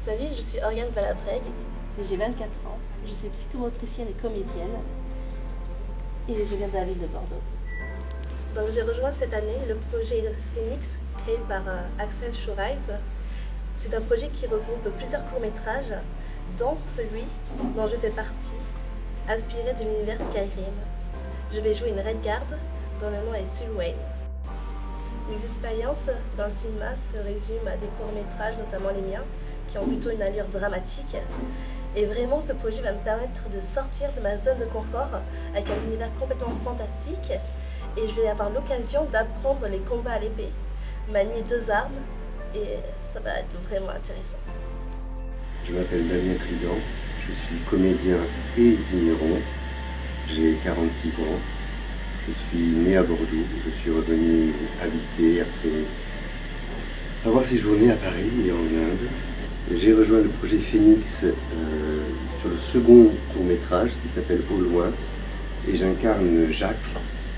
Salut, je suis Oriane Valabreg. J'ai 24 ans, je suis psychomotricienne et comédienne et je viens de la ville de Bordeaux. Donc j'ai rejoint cette année le projet Phoenix créé par Axel Schurreis. C'est un projet qui regroupe plusieurs courts-métrages, dont celui dont je fais partie, inspiré de l'univers Skyrim. Je vais jouer une Redguard dont le nom est Sulwyn. Mes expériences dans le cinéma se résument à des courts-métrages, notamment les miens, qui ont plutôt une allure dramatique. Et vraiment, ce projet va me permettre de sortir de ma zone de confort avec un univers complètement fantastique. Et je vais avoir l'occasion d'apprendre les combats à l'épée, manier 2 armes, et ça va être vraiment intéressant. Je m'appelle Damien Trident, je suis comédien et vigneron. J'ai 46 ans. Je suis né à Bordeaux. Je suis revenu habiter après avoir séjourné à Paris et en Inde. J'ai rejoint le projet Phoenix sur le second court-métrage qui s'appelle Au loin, et j'incarne Jacques,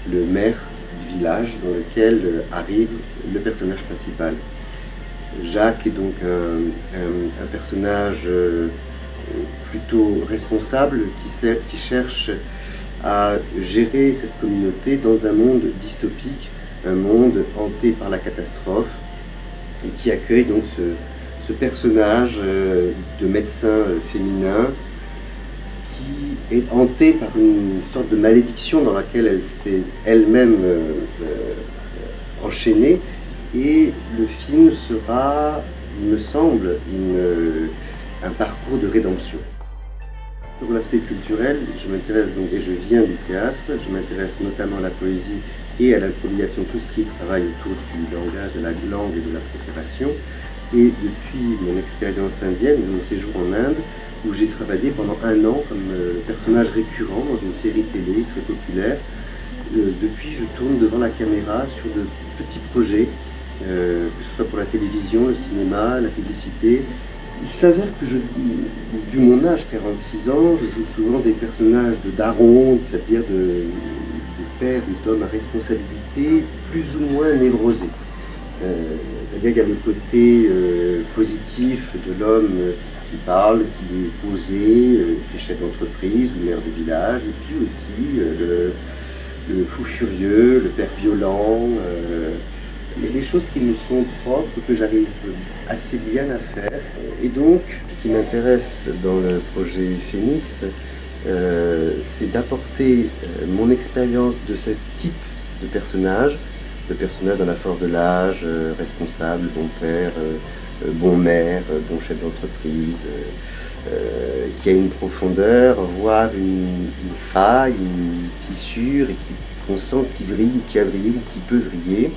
le maire du village dans lequel arrive le personnage principal. Jacques est donc un personnage plutôt responsable qui cherche à gérer cette communauté dans un monde dystopique, un monde hanté par la catastrophe, et qui accueille donc ce personnage de médecin féminin qui est hanté par une sorte de malédiction dans laquelle elle s'est elle-même enchaînée. Et le film sera, il me semble, un parcours de rédemption. Pour l'aspect culturel, je m'intéresse donc, et je viens du théâtre, je m'intéresse notamment à la poésie et à l'improvisation, tout ce qui travaille autour du langage, de la langue et de la profération. Et depuis mon expérience indienne, mon séjour en Inde, où j'ai travaillé pendant 1 an comme personnage récurrent dans une série télé très populaire, depuis je tourne devant la caméra sur de petits projets, que ce soit pour la télévision, le cinéma, la publicité. Il s'avère que, vu mon âge, 46 ans, je joue souvent des personnages de darons, c'est-à-dire de pères ou d'hommes à responsabilité plus ou moins névrosés. C'est-à-dire qu'il y a le côté positif de l'homme qui parle, qui est posé, qui est chef d'entreprise ou maire de village, et puis aussi le fou furieux, le père violent. Il y a des choses qui me sont propres, que j'arrive assez bien à faire. Et donc, ce qui m'intéresse dans le projet Phoenix, c'est d'apporter mon expérience de ce type de personnage, le personnage dans la force de l'âge, responsable, bon père, bon maire, bon chef d'entreprise, qui a une profondeur, voire une faille, une fissure, et qu'on sent qui vrille, qui a vrillé ou qui peut vriller.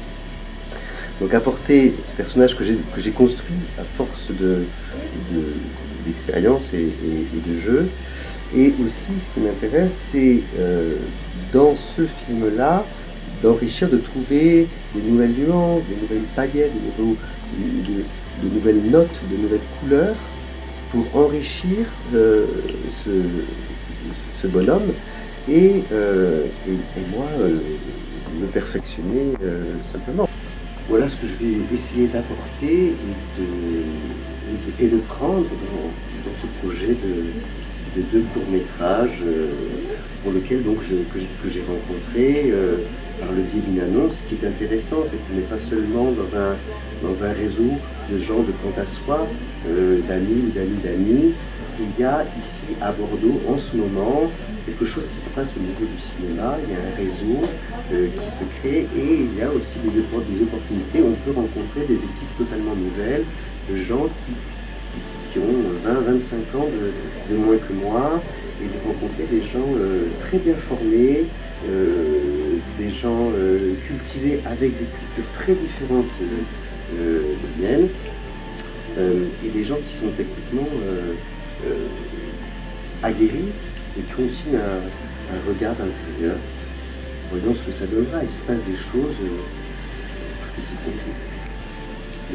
Donc apporter ce personnage que j'ai construit à force d'expérience et de jeu. Et aussi, ce qui m'intéresse, c'est dans ce film-là, d'enrichir, de trouver des nouvelles nuances, des nouvelles paillettes, de nouvelles notes, de nouvelles couleurs, pour enrichir ce bonhomme et moi me perfectionner simplement. Voilà ce que je vais essayer d'apporter et de prendre dans ce projet de 2 courts-métrages pour lequel donc que j'ai rencontré par le biais d'une annonce. Ce qui est intéressant, c'est qu'on n'est pas seulement dans un réseau de gens de compte à soi, d'amis ou d'amis. Il y a ici à Bordeaux en ce moment quelque chose qui se passe au niveau du cinéma. Il y a un réseau qui se crée, et il y a aussi des opportunités. On peut rencontrer des équipes totalement nouvelles, de gens qui ont 20-25 ans de moins que moi, et de rencontrer des gens très bien formés, des gens cultivés avec des cultures très différentes de miennes, et des gens qui sont techniquement aguerris et qui ont aussi un regard intérieur. Voyons ce que ça donnera. Il se passe des choses, participons-y.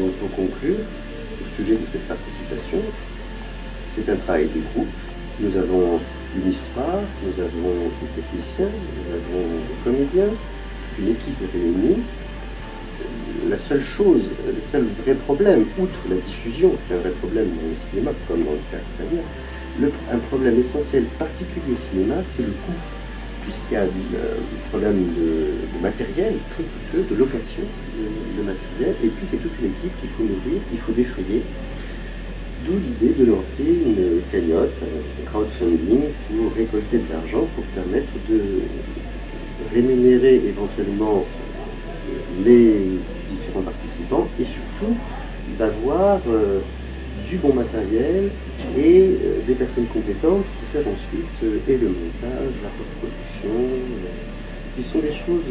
Donc pour conclure, au sujet de cette participation, c'est un travail de groupe. Nous avons une histoire, nous avons des techniciens, nous avons des comédiens, toute une équipe est réunie. la seule chose, le seul vrai problème, outre la diffusion, qui est un vrai problème dans le cinéma comme dans le théâtre d'ailleurs, un problème essentiel particulier au cinéma, c'est le coût, puisqu'il y a un problème de matériel très coûteux, de location de matériel, et puis c'est toute une équipe qu'il faut nourrir, qu'il faut défrayer. D'où l'idée de lancer une cagnotte, un crowdfunding, pour récolter de l'argent, pour permettre de rémunérer éventuellement les différents participants et surtout d'avoir du bon matériel et des personnes compétentes pour faire ensuite et le montage, la post-production, qui sont des choses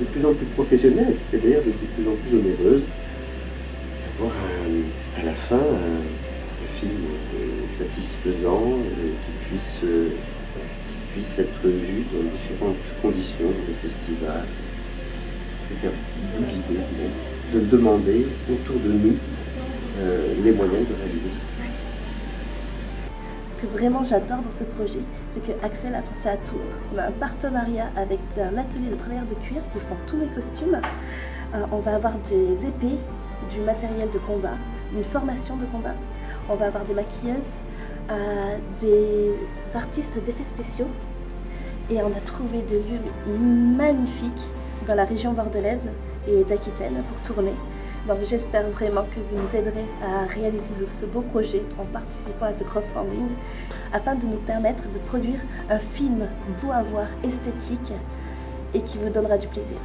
de plus en plus professionnelles, c'est-à-dire de plus en plus onéreuses. Avoir à la fin un film satisfaisant qui puisse être vu dans différentes conditions, dans des festivals, etc. D'où l'idée de demander autour de nous les moyens de réaliser ce projet. Ce que vraiment j'adore dans ce projet, c'est que Axel a pensé à tout. On a un partenariat avec un atelier de travailleurs de cuir qui font tous mes costumes. On va avoir des épées, du matériel de combat, une formation de combat. On va avoir des maquilleuses, des artistes d'effets spéciaux. Et on a trouvé des lieux magnifiques dans la région bordelaise et d'Aquitaine pour tourner. Donc j'espère vraiment que vous nous aiderez à réaliser ce beau projet en participant à ce crowdfunding afin de nous permettre de produire un film beau à voir, esthétique et qui vous donnera du plaisir.